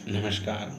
नमस्कार।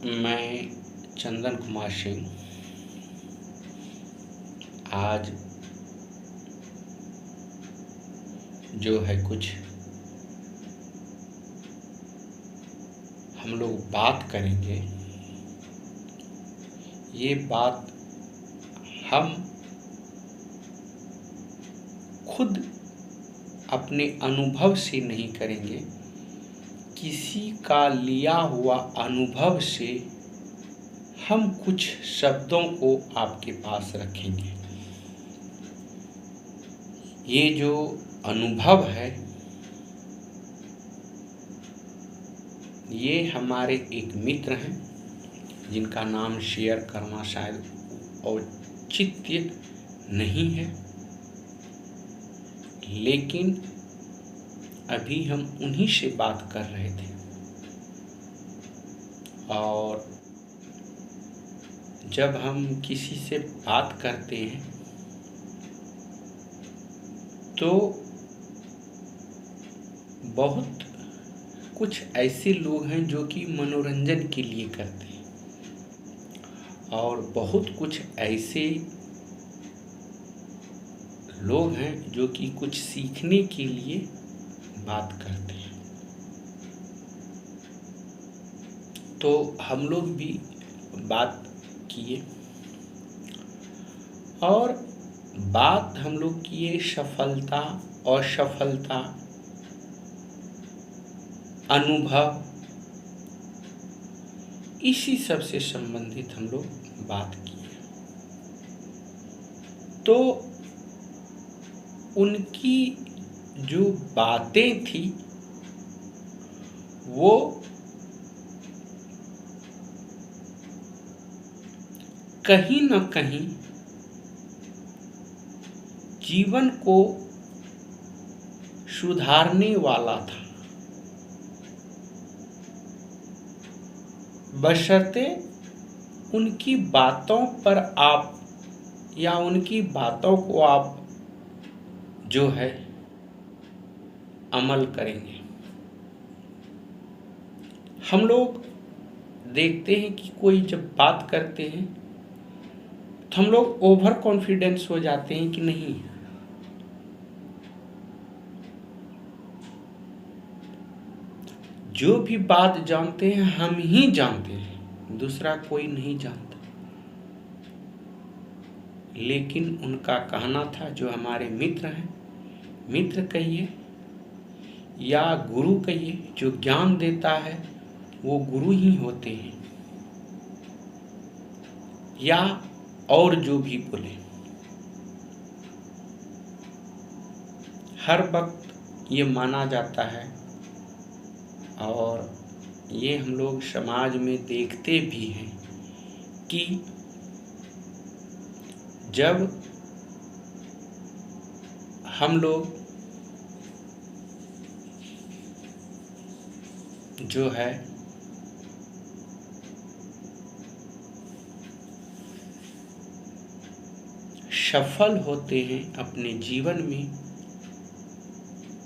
मैं चंदन कुमार सिंह आज जो है कुछ हम लोग बात करेंगे। ये बात हम खुद अपने अनुभव से नहीं करेंगे, किसी का लिया हुआ अनुभव से हम कुछ शब्दों को आपके पास रखेंगे। ये जो अनुभव है ये हमारे एक मित्र हैं जिनका नाम शेयर करना शायद औचित्य नहीं है, लेकिन अभी हम उन्हीं से बात कर रहे थे और जब हम किसी से बात करते हैं तो बहुत कुछ ऐसे लोग हैं जो कि मनोरंजन के लिए करते हैं और बहुत कुछ ऐसे लोग हैं जो कि कुछ सीखने के लिए बात करते हैं। तो हम लोग भी बात किए और बात हम लोग किए सफलता असफलता अनुभव इसी सब से संबंधित हम लोग बात किए। तो उनकी जो बातें थी वो कहीं न कहीं जीवन को सुधारने वाला था, बशर्ते उनकी बातों पर आप या उनकी बातों को आप जो है अमल करेंगे। हम लोग देखते हैं कि कोई जब बात करते हैं तो हम लोग ओवर कॉन्फिडेंस हो जाते हैं कि नहीं, जो भी बात जानते हैं हम ही जानते हैं, दूसरा कोई नहीं जानता। लेकिन उनका कहना था, जो हमारे मित्र हैं, मित्र कहिए या गुरु कहिए, जो ज्ञान देता है वो गुरु ही होते हैं, या और जो भी बोले, हर वक्त ये माना जाता है और ये हम लोग समाज में देखते भी हैं कि जब हम लोग जो है सफल होते हैं अपने जीवन में,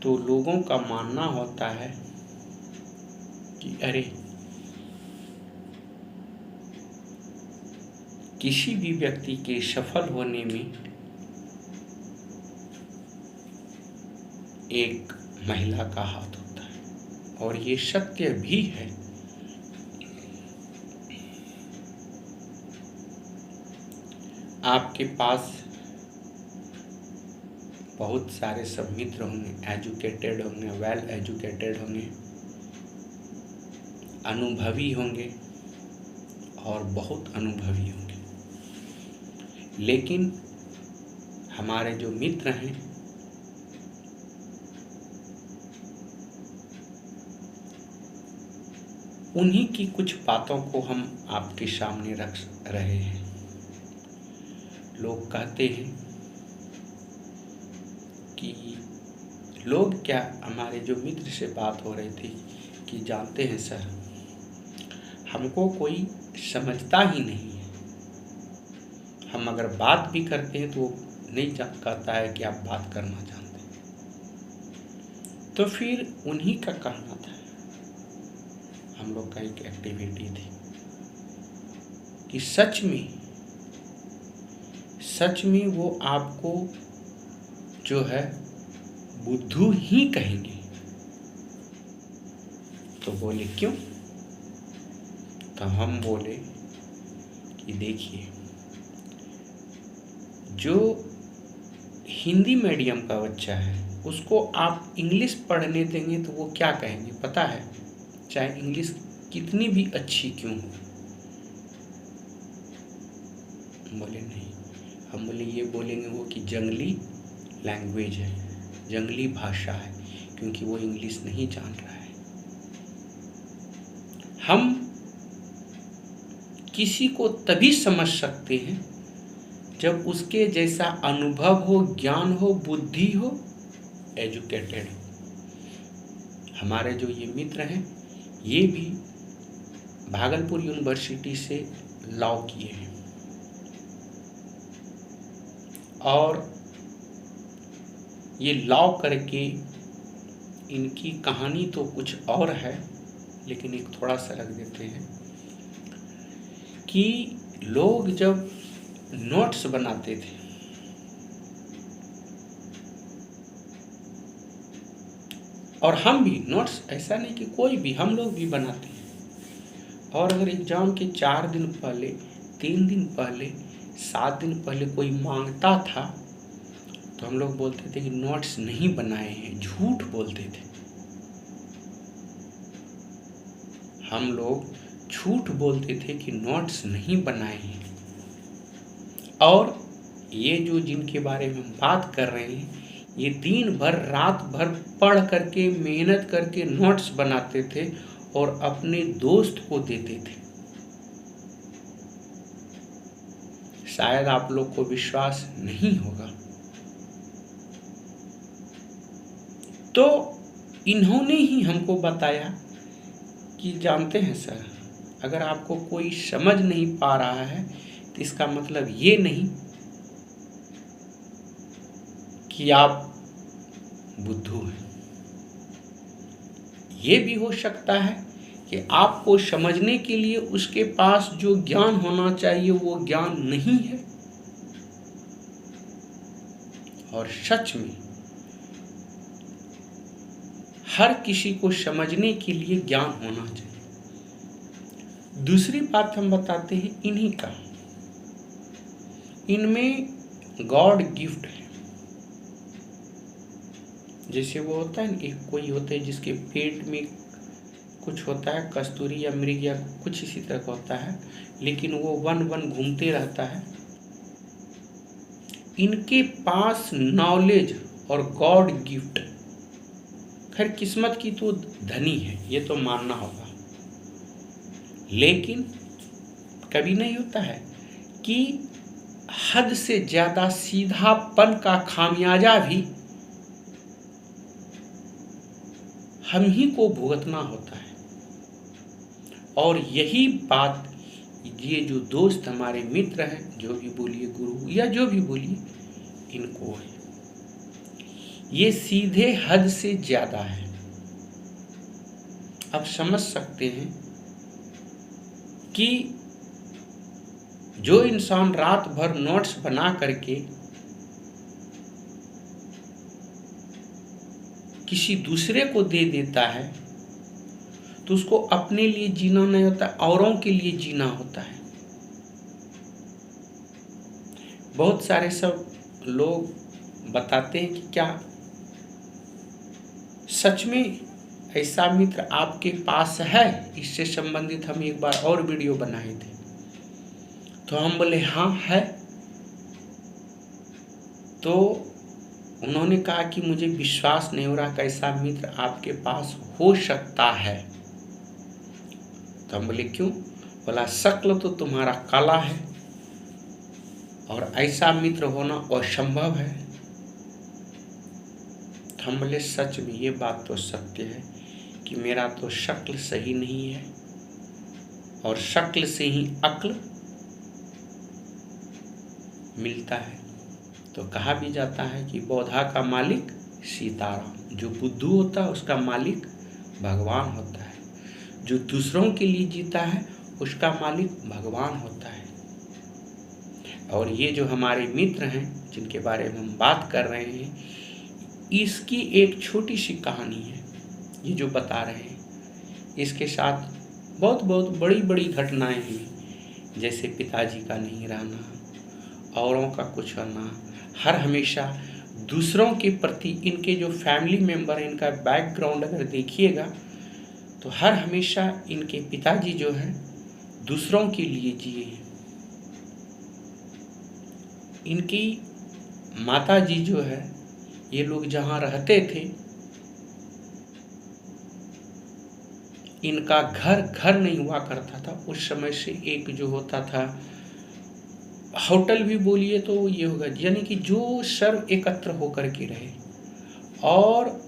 तो लोगों का मानना होता है कि अरे किसी भी व्यक्ति के सफल होने में एक महिला का हाथ होता है, और ये सत्य भी है। आपके पास बहुत सारे सब मित्र होंगे, एजुकेटेड होंगे, वेल एजुकेटेड होंगे, अनुभवी होंगे और बहुत अनुभवी होंगे, लेकिन हमारे जो मित्र हैं उन्हीं की कुछ बातों को हम आपके सामने रख रहे हैं। लोग कहते हैं कि लोग क्या, हमारे जो मित्र से बात हो रही थी कि जानते हैं सर, हमको कोई समझता ही नहीं है, हम अगर बात भी करते हैं तो वो नहीं कहता है कि आप बात करना जानते हैं। तो फिर उन्हीं का कहना था, हम लोग का एक एक्टिविटी थी कि सच में वो आपको जो है बुद्धू ही कहेंगे। तो बोले क्यों? तो हम बोले कि देखिए, जो हिंदी मीडियम का बच्चा है उसको आप इंग्लिश पढ़ने देंगे तो वो क्या कहेंगे पता है? चाहे इंग्लिश कितनी भी अच्छी क्यों हो। बोले नहीं। हम बोले ये बोलेंगे वो कि जंगली लैंग्वेज है, जंगली भाषा है, क्योंकि वो इंग्लिश नहीं जान रहा है। हम किसी को तभी समझ सकते हैं जब उसके जैसा अनुभव हो, ज्ञान हो, बुद्धि हो, एजुकेटेड हो। हमारे जो ये मित्र हैं ये भी भागलपुर यूनिवर्सिटी से लॉ किए हैं और ये लॉ करके इनकी कहानी तो कुछ और है, लेकिन एक थोड़ा सा रख देते हैं कि लोग जब नोट्स बनाते थे और हम भी नोट्स, ऐसा नहीं कि कोई भी, हम लोग भी बनाते हैं। और अगर एग्जाम के 4 दिन पहले, 3 दिन पहले, 7 दिन पहले कोई मांगता था तो हम लोग बोलते थे कि नोट्स नहीं बनाए हैं, झूठ बोलते थे। हम लोग झूठ बोलते थे कि नोट्स नहीं बनाए हैं। और ये जो जिनके बारे में हम बात कर रहे हैं ये दिन भर रात भर पढ़ करके मेहनत करके नोट्स बनाते थे और अपने दोस्त को देते थे। शायद आप लोग को विश्वास नहीं होगा। तो इन्होंने ही हमको बताया कि जानते हैं सर, अगर आपको कोई समझ नहीं पा रहा है तो इसका मतलब ये नहीं कि आप बुद्धू हैं। ये भी हो सकता है कि आपको समझने के लिए उसके पास जो ज्ञान होना चाहिए वो ज्ञान नहीं है। और सच में हर किसी को समझने के लिए ज्ञान होना चाहिए। दूसरी बात हम बताते हैं इन्हीं का, इनमें गॉड गिफ्ट है। जैसे वो होता है ना, एक कोई होता है जिसके पेट में कुछ होता है, कस्तूरी या मृग या कुछ इसी तरह का होता है, लेकिन वो वन वन घूमते रहता है। इनके पास नॉलेज और गॉड गिफ्ट, खैर किस्मत की तो धनी है, ये तो मानना होगा, लेकिन कभी नहीं होता है कि हद से ज्यादा सीधापन का खामियाजा भी हम ही को भुगतना होता है। और यही बात ये जो दोस्त हमारे मित्र हैं, जो भी बोलिए गुरु या जो भी बोलिए, इनको है, ये सीधे हद से ज्यादा है। आप समझ सकते हैं कि जो इंसान रात भर नोट्स बना करके किसी दूसरे को दे देता है तो उसको अपने लिए जीना नहीं होता, औरों के लिए जीना होता है। बहुत सारे सब लोग बताते हैं कि क्या सच में ऐसा मित्र आपके पास है? इससे संबंधित हम एक बार और वीडियो बनाए थे, तो हम बोले हाँ है। तो उन्होंने कहा कि मुझे विश्वास नहीं हो रहा कैसा मित्र आपके पास हो सकता है। तो हम बोले क्यों? बोला शक्ल तो तुम्हारा काला है और ऐसा मित्र होना असंभव है। तो हम बोले सच में ये बात तो सत्य है कि मेरा तो शक्ल सही नहीं है और शक्ल से ही अक्ल मिलता है। तो कहा भी जाता है कि बौधा का मालिक सीताराम। जो बुद्धू होता है उसका मालिक भगवान होता है, जो दूसरों के लिए जीता है उसका मालिक भगवान होता है। और ये जो हमारे मित्र हैं जिनके बारे में हम बात कर रहे हैं, इसकी एक छोटी सी कहानी है ये जो बता रहे हैं। इसके साथ बहुत बहुत बड़ी बड़ी घटनाएं हुई, जैसे पिताजी का नहीं रहना, औरों का कुछ होना, हर हमेशा दूसरों के प्रति इनके जो फैमिली मेम्बर हैं, इनका बैकग्राउंड अगर देखिएगा तो हर हमेशा इनके पिताजी जो हैं दूसरों के लिए जिए हैं। इनकी माता जी जो है, ये लोग जहाँ रहते थे इनका घर नहीं हुआ करता था। उस समय से एक जो होता था होटल भी बोलिए तो ये होगा, यानी कि जो सर्व एकत्र होकर के रहे। और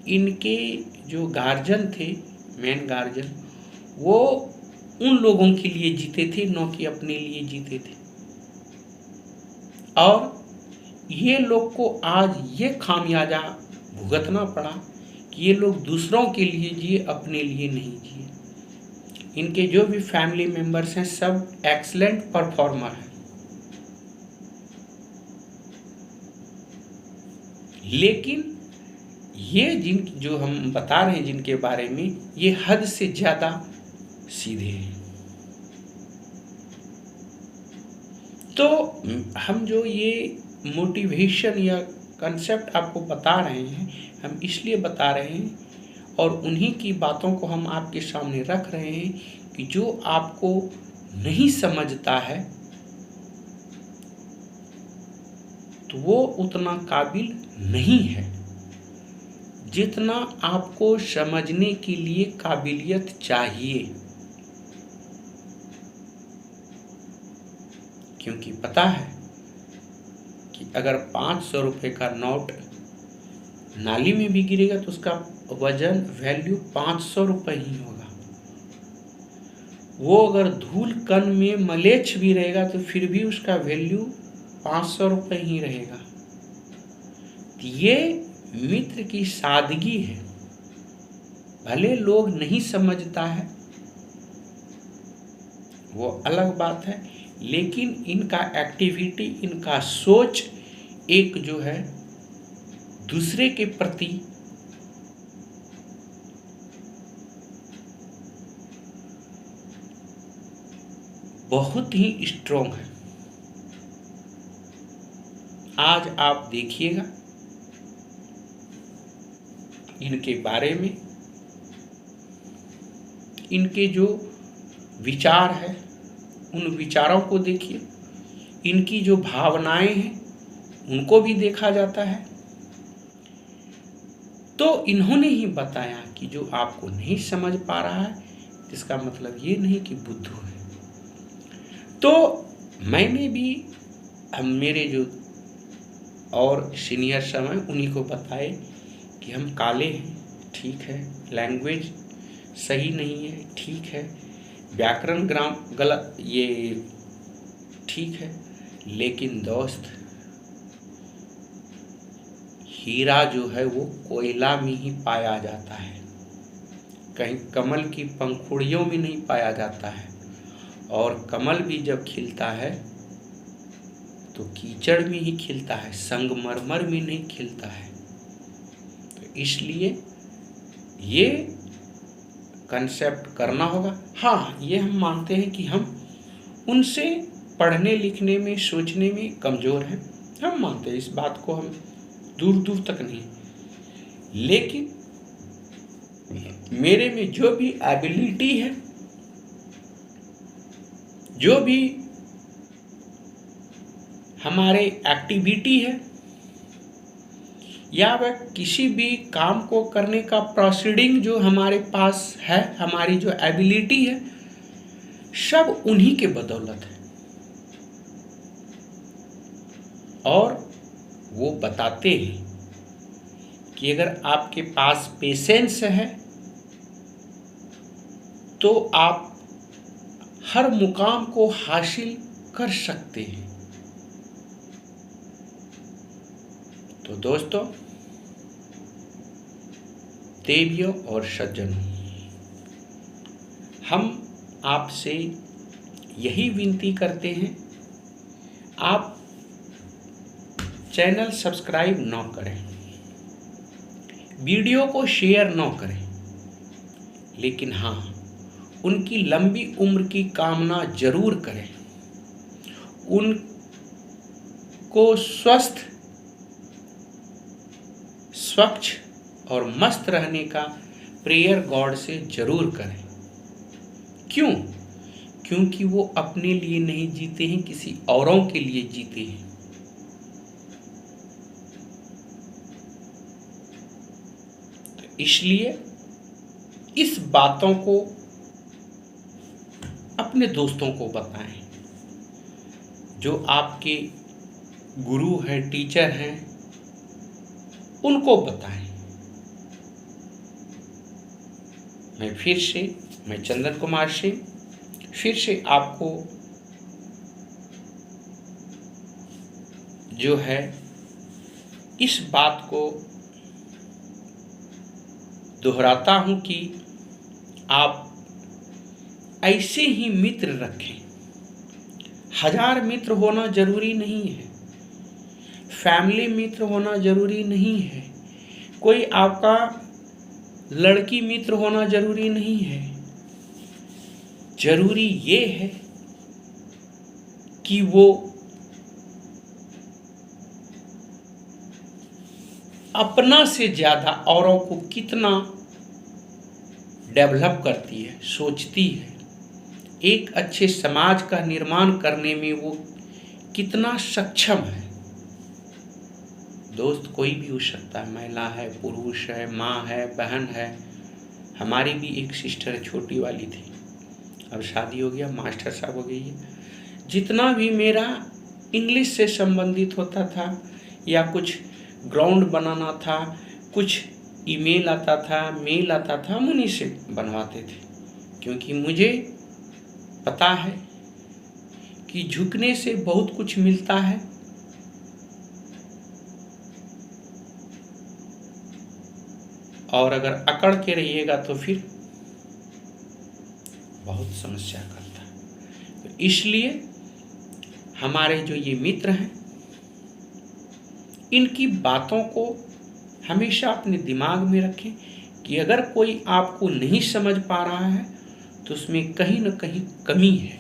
इनके जो गार्जियन थे, मेन गार्जियन, वो उन लोगों के लिए जीते थे, न कि अपने लिए जीते थे। और ये लोग को आज ये खामियाजा भुगतना पड़ा कि ये लोग दूसरों के लिए जिए, अपने लिए नहीं जिए। इनके जो भी फैमिली मेंबर्स हैं सब एक्सीलेंट परफॉर्मर हैं, लेकिन ये जो हम बता रहे हैं जिनके बारे में, ये हद से ज्यादा सीधे हैं। तो हम जो ये मोटिवेशन या कंसेप्ट आपको बता रहे हैं, हम इसलिए बता रहे हैं और उन्हीं की बातों को हम आपके सामने रख रहे हैं कि जो आपको नहीं समझता है तो वो उतना काबिल नहीं है जितना आपको समझने के लिए काबिलियत चाहिए। क्योंकि पता है कि अगर 500 रुपये का नोट नाली में भी गिरेगा तो उसका वजन वैल्यू 500 रुपये ही होगा। वो अगर धूल कण में मलेच्छ भी रहेगा तो फिर भी उसका वैल्यू 500 रुपये ही रहेगा। ये मित्र की सादगी है। भले लोग नहीं समझता है वो अलग बात है, लेकिन इनका एक्टिविटी, इनका सोच एक जो है दूसरे के प्रति बहुत ही स्ट्रॉन्ग है। आज आप देखिएगा इनके बारे में, इनके जो विचार है उन विचारों को देखिए, इनकी जो भावनाएं हैं उनको भी देखा जाता है। तो इन्होंने ही बताया कि जो आपको नहीं समझ पा रहा है इसका मतलब ये नहीं कि बुद्धू है। तो मैंने भी मेरे जो और सीनियर समय उन्हीं को बताए कि हम काले हैं, ठीक है, लैंग्वेज सही नहीं है, ठीक है, व्याकरण ग्राम गलत, ये ठीक है, लेकिन दोस्त हीरा जो है वो कोयला में ही पाया जाता है, कहीं कमल की पंखुड़ियों में नहीं पाया जाता है। और कमल भी जब खिलता है तो कीचड़ में ही खिलता है, संगमरमर में नहीं खिलता है। तो इसलिए ये कंसेप्ट करना होगा। हाँ, ये हम मानते हैं कि हम उनसे पढ़ने लिखने में, सोचने में कमज़ोर हैं, हम मानते हैं इस बात को, हम दूर दूर तक नहीं, लेकिन मेरे में जो भी एबिलिटी है, जो भी हमारे एक्टिविटी है, या वह किसी भी काम को करने का प्रोसीडिंग जो हमारे पास है, हमारी जो एबिलिटी है, सब उन्हीं के बदौलत है। और वो बताते हैं कि अगर आपके पास पेशेंस है तो आप हर मुकाम को हासिल कर सकते हैं। तो दोस्तों, देवियों और सज्जनों, हम आपसे यही विनती करते हैं, आप चैनल सब्सक्राइब न करें, वीडियो को शेयर न करें, लेकिन हाँ, उनकी लंबी उम्र की कामना जरूर करें, उनको स्वस्थ, स्वच्छ और मस्त रहने का प्रेयर गॉड से जरूर करें। क्यों? क्योंकि वो अपने लिए नहीं जीते हैं, किसी औरों के लिए जीते हैं। तो इसलिए इस बातों को अपने दोस्तों को बताएं, जो आपके गुरु हैं, टीचर हैं, उनको बताएं। मैं चंदन कुमार सिंह फिर से आपको जो है इस बात को दोहराता हूं कि आप ऐसे ही मित्र रखें। 1000 मित्र होना जरूरी नहीं है, फैमिली मित्र होना जरूरी नहीं है, कोई आपका लड़की मित्र होना जरूरी नहीं है। जरूरी ये है कि वो अपना से ज्यादा औरों को कितना डेवलप करती है, सोचती है, एक अच्छे समाज का निर्माण करने में वो कितना सक्षम है। दोस्त कोई भी हो सकता है, महिला है, पुरुष है, माँ है, बहन है। हमारी भी एक सिस्टर छोटी वाली थी, अब शादी हो गया, मास्टर साहब हो गई है। जितना भी मेरा इंग्लिश से संबंधित होता था या कुछ ग्राउंड बनाना था, कुछ ईमेल आता था, मेल आता था, हम उन्हीं से बनवाते थे, क्योंकि मुझे पता है कि झुकने से बहुत कुछ मिलता है। और अगर अकड़ के रहिएगा तो फिर बहुत समस्या करता है। तो इसलिए हमारे जो ये मित्र हैं, इनकी बातों को हमेशा अपने दिमाग में रखें कि अगर कोई आपको नहीं समझ पा रहा है तो उसमें कहीं न कहीं कमी है।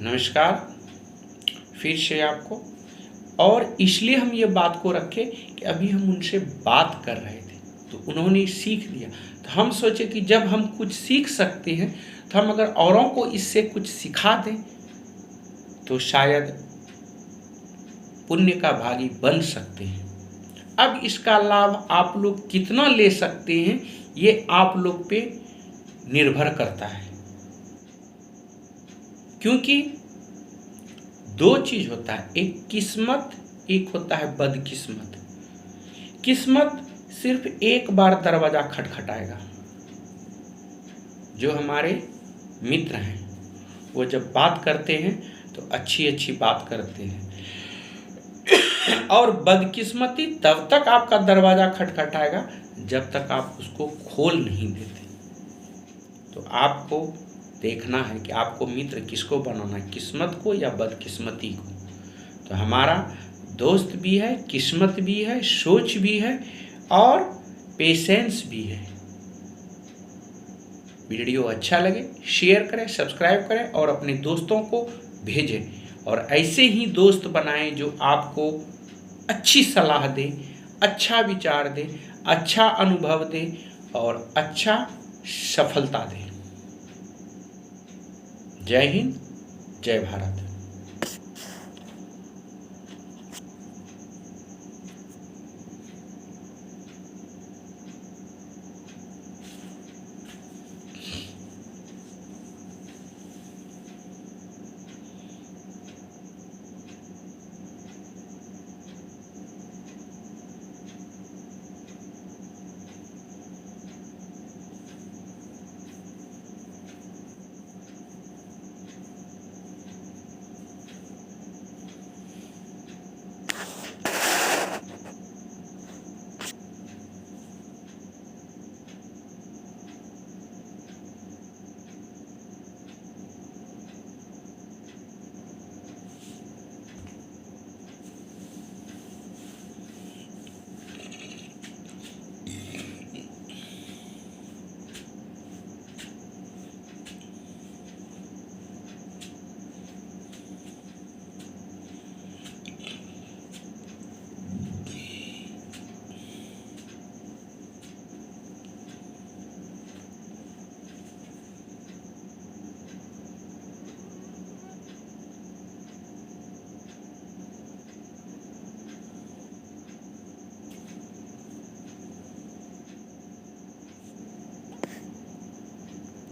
नमस्कार फिर से आपको। और इसलिए हम ये बात को रखे कि अभी हम उनसे बात कर रहे थे तो उन्होंने सीख दिया, तो हम सोचे कि जब हम कुछ सीख सकते हैं तो हम अगर औरों को इससे कुछ सिखा दें तो शायद पुण्य का भागी बन सकते हैं। अब इसका लाभ आप लोग कितना ले सकते हैं ये आप लोग पे निर्भर करता है, क्योंकि 2 चीज होता है, एक किस्मत, एक होता है बदकिस्मत। किस्मत सिर्फ एक बार दरवाजा खटखटाएगा। जो हमारे मित्र हैं वो जब बात करते हैं तो अच्छी अच्छी बात करते हैं, और बदकिस्मती तब तक आपका दरवाजा खटखटाएगा जब तक आप उसको खोल नहीं देते। तो आपको देखना है कि आपको मित्र किसको बनाना है, किस्मत को या बदकिस्मती को। तो हमारा दोस्त भी है, किस्मत भी है, सोच भी है और पेशेंस भी है। वीडियो अच्छा लगे शेयर करें, सब्सक्राइब करें और अपने दोस्तों को भेजें। और ऐसे ही दोस्त बनाएं जो आपको अच्छी सलाह दे, अच्छा विचार दे, अच्छा अनुभव दे और अच्छा सफलता दे। जय हिंद, जय भारत।